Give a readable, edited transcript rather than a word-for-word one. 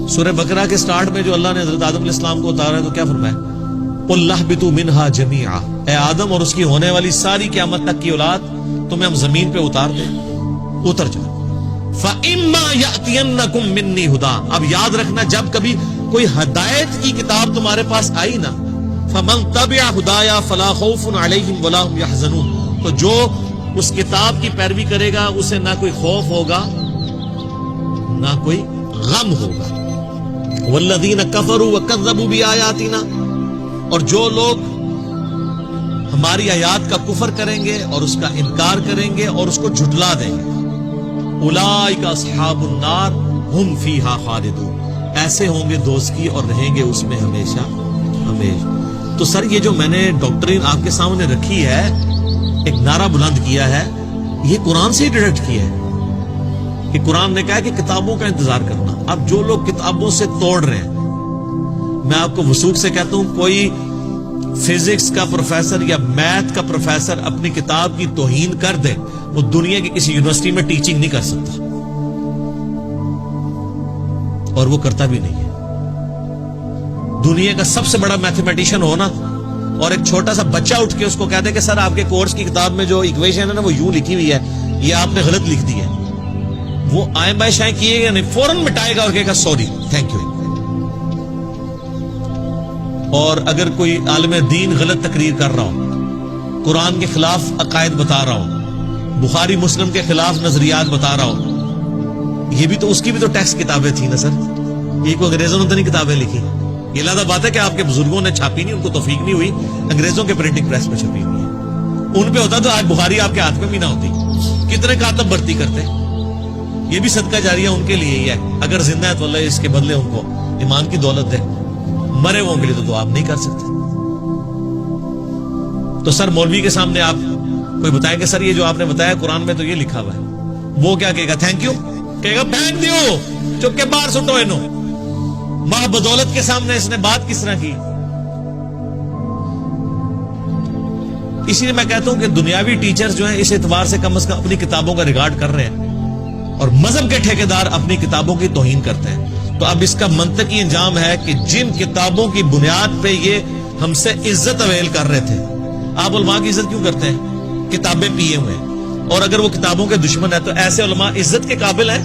سورہ بقرہ کے سٹارٹ میں جو اللہ نے حضرت آدم علیہ السلام کو اتارا ہے تو کیا فرمایا؟ قُلْ اهْبِطُوا مِنْهَا جَمِيعًا، اے آدم اور اس کی ہونے والی ساری قیامت تک کی اولاد تمہیں ہم زمین پہ اتار دیں، اتر جاؤ۔ فَإِمَّا يَأْتِيَنَّكُم مِّنِّي هُدًى، اب یاد رکھنا جب کبھی کوئی ہدایت کی کتاب تمہارے پاس آئی نا، فَمَن تَبِعَ هُدَايَا فَلَا خَوْفٌ عَلَيْهِمْ وَلَا هُمْ يَحْزَنُونَ، تو جو اس کتاب کی پیروی کرے گا اسے نہ کوئی خوف ہوگا نہ کوئی غم ہوگا۔ وَالَّذِينَ كَفَرُوا وَكَذَّبُوا بِآيَاتِنَا، اور جو لوگ ہماری آیات کا کفر کریں گے اور اس کا انکار کریں گے اور اس کو جھٹلا دیں گے، اولئک اصحاب النار ہم فیہا خالدون، ایسے ہوں گے دوست کی اور رہیں گے اس میں ہمیشہ ہمیشہ۔ تو سر یہ جو میں نے ڈاکٹرین آپ کے سامنے رکھی ہے، ایک نعرہ بلند کیا ہے، یہ قرآن سے ہی ڈائریکٹ کیا ہے کہ قرآن نے کہا کہ کتابوں کا انتظار کرنا۔ اب جو لوگ کتابوں سے توڑ رہے ہیں، میں آپ کو وثوق سے کہتا ہوں کوئی فزکس کا پروفیسر یا میتھ کا پروفیسر اپنی کتاب کی توہین کر دے، وہ دنیا کی کسی یونیورسٹی میں ٹیچنگ نہیں کر سکتا، اور وہ کرتا بھی نہیں ہے۔ دنیا کا سب سے بڑا میتھمیٹیشین ہونا اور ایک چھوٹا سا بچہ اٹھ کے اس کو کہتے کہ سر آپ کے کورس کی کتاب میں جو ایکویشن ہے نا وہ یوں لکھی ہوئی ہے، یہ آپ نے غلط لکھ دی ہے، وہ آئیں بائیں شائیں کیے گا نہیں، فوراً مٹائے گا اور کہے گا سوری، تھینک یو۔ اور اگر کوئی عالم دین غلط تقریر کر رہا ہو، قرآن کے خلاف عقائد بتا رہا ہو، بخاری مسلم کے خلاف نظریات بتا رہا ہو، یہ بھی تو اس کی بھی تو ٹیکسٹ کتابیں تھیں نا سر، یہ کوئی انگریزوں نے تو نہیں کتابیں لکھی، یہ لہذا بات ہے کہ آپ کے بزرگوں نے چھاپی نہیں، ان کو توفیق نہیں ہوئی، انگریزوں کے پرنٹنگ پریس میں چھپی ہوئی ہے، ان پہ ہوتا تو آج بخاری آپ کے ہاتھ میں بھی نہ ہوتی، کتنے کاتب بھرتی کرتے، یہ بھی صدقہ جاریہ ان کے لیے ہی ہے، اگر زندہ ہے تو اللہ اس کے بدلے ان کو ایمان کی دولت دے، مرے وہ کے لیے تو آپ نہیں کر سکتے۔ تو سر مولوی کے سامنے آپ کوئی بتائیں کہ سر یہ جو آپ نے بتایا قرآن میں تو یہ لکھا ہوا ہے، وہ کیا کہے گا؟ تھینک یو کہے گا، پھینک دیو، چپ کے باہر سٹو انہوں، ماں بدولت کے سامنے اس نے بات کس طرح کی۔ اسی لیے میں کہتا ہوں کہ دنیاوی ٹیچرز جو ہیں اس اعتبار سے کم از کم اپنی کتابوں کا ریکارڈ کر رہے ہیں، اور مذہب کے ٹھیکیدار اپنی کتابوں کی توہین کرتے ہیں۔ تو اب اس کا منطقی انجام ہے کہ جن کتابوں کی بنیاد پہ یہ ہم سے عزت اویل کر رہے تھے، آپ علماء کی عزت کیوں کرتے ہیں؟ کتابیں پیے ہوئے ہیں، اور اگر وہ کتابوں کے دشمن ہیں تو ایسے علماء عزت کے قابل ہیں؟